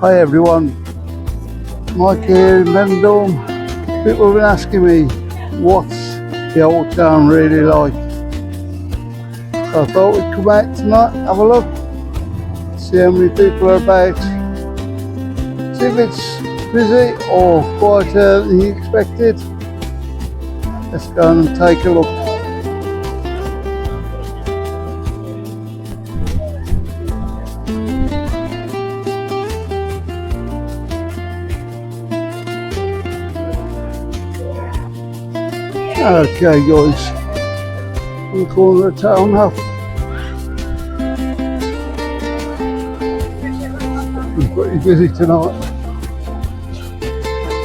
Hi everyone, Mike here in Benidorm. People have been asking me what's the old town really like. So I thought we'd come out tonight, have a look, see how many people are about, see if it's busy or quieter than you expected. Let's go and take a look. Okay guys, in the corner of town now. It's pretty busy tonight.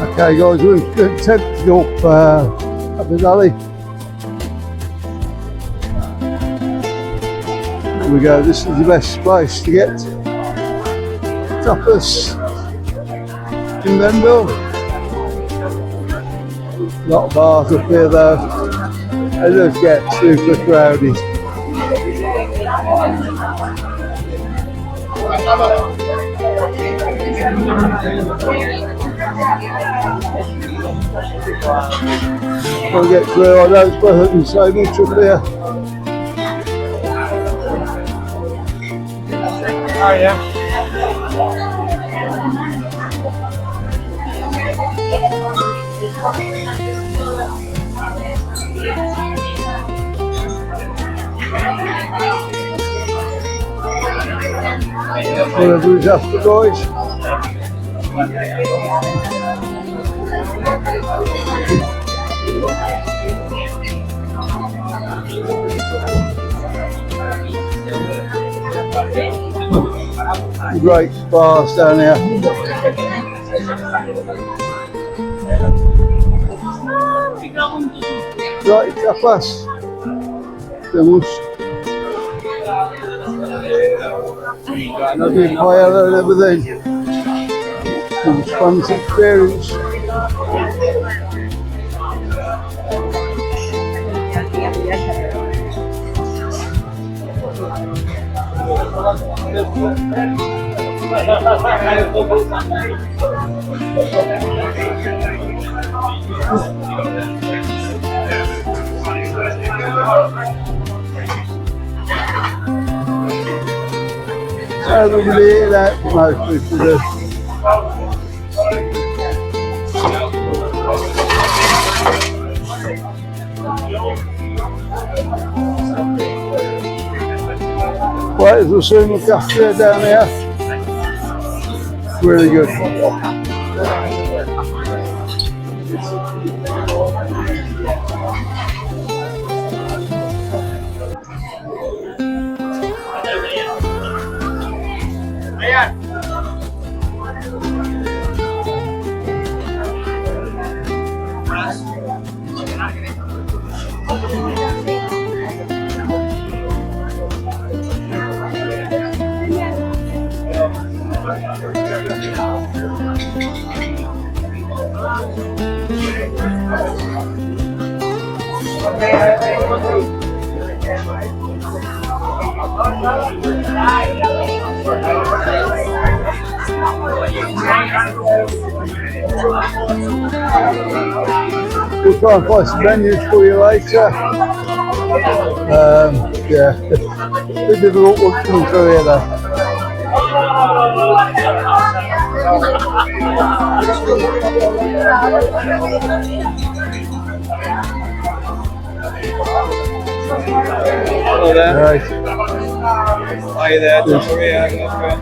Okay guys, we're intent to go up the alley. Here we go, this is the best place to get tapas in Benidorm. A lot of bars up here though, they just get super crowded. I'll get through, I don't suppose I can say much up here. Oh yeah. Whatever is after guys. Great bars down here. Right, Tapas. Vemos. Big fire and everything. Some fun experience. Everybody ate that, most people do. Right, there's a cinema cafe down here. Really good. We'll try and find some menus for you later. Yeah, it's difficult what's coming through here though. Hello there. Right. Hi there, don't worry, I'm not going.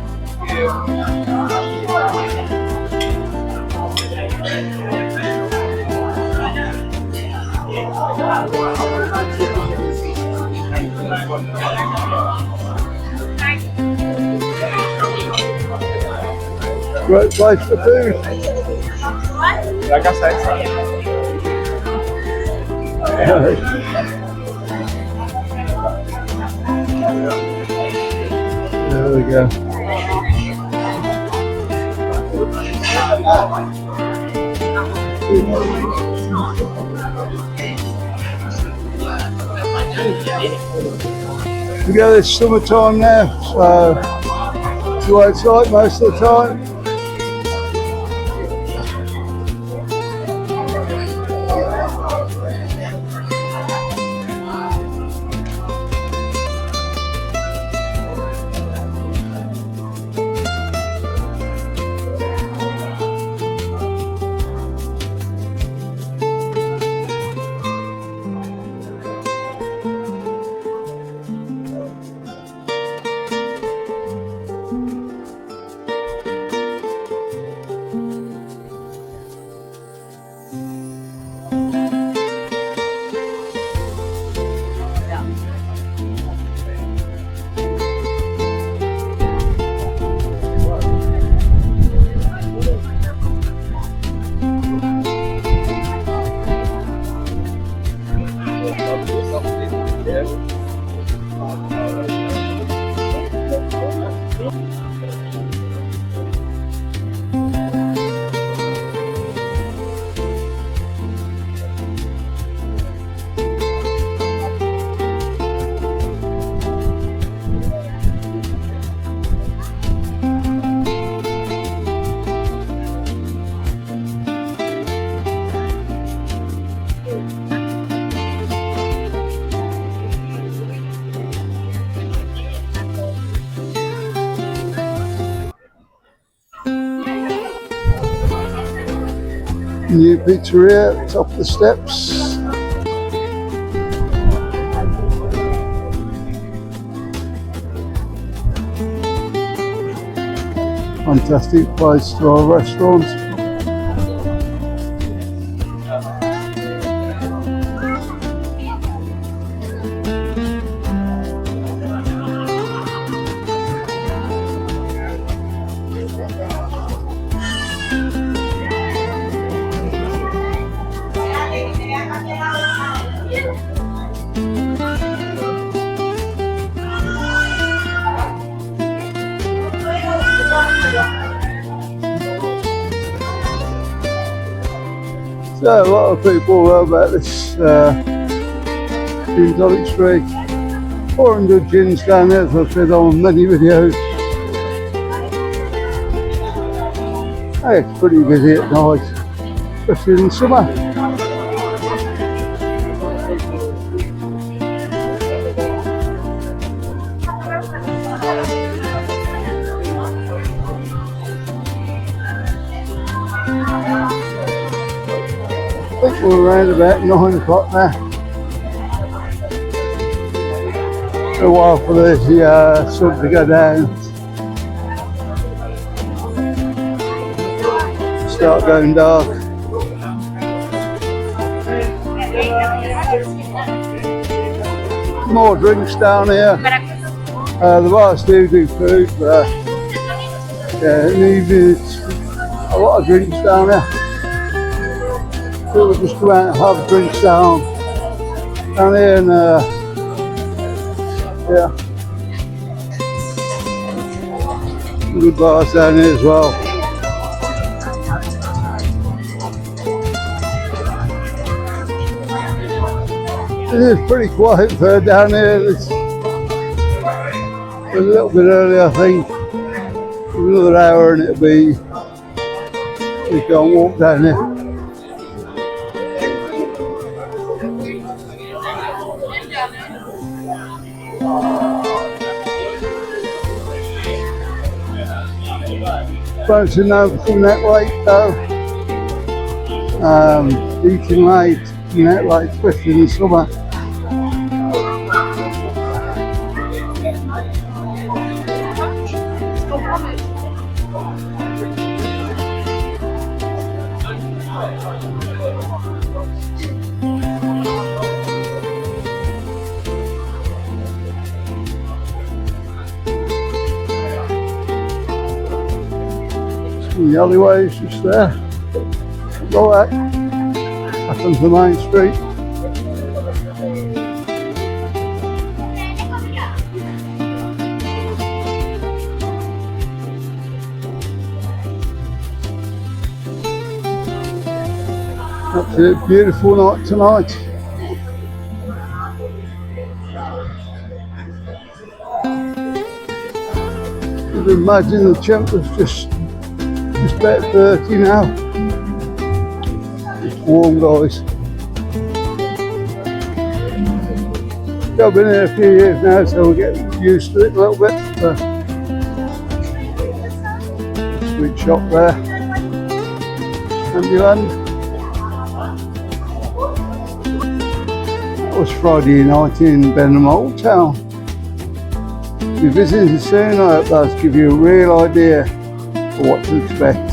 Great place for food. Like I said. There we go. We go this summertime now, so it's outside most of the time. New pizzeria at the top of the steps. Fantastic place to our restaurant. So a lot of people know about this gin tonic street. 400 gins down there, as I've said on many videos. Hey, it's pretty busy at night, especially in summer. I think we're around about 9 o'clock now. A while for the sun to go down. Start going dark. More drinks down here. The bars do food, but yeah, in the evening it's a lot of drinks down here. We'll just go out and have drinks down here and yeah, good bars down here as well. It is pretty quiet for down here. It's a little bit early, I think. Another hour and it'll be, we can't walk down here. Bouncing over from Nightlife though, eating late, Nightlife, especially in the summer. The alleyway is just there. Go back onto the main street. Absolutely beautiful night tonight. You can imagine the temperature's just about 30 now. It's warm, guys. I've been here a few years now, so we're getting used to it a little bit. Sweet shop there. Candyland. That was Friday night in Benidorm Old Town. If you're visiting soon, I hope that'll give you a real idea of what to expect.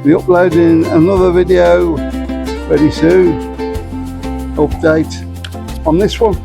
We'll be uploading another video very soon. Update on this one.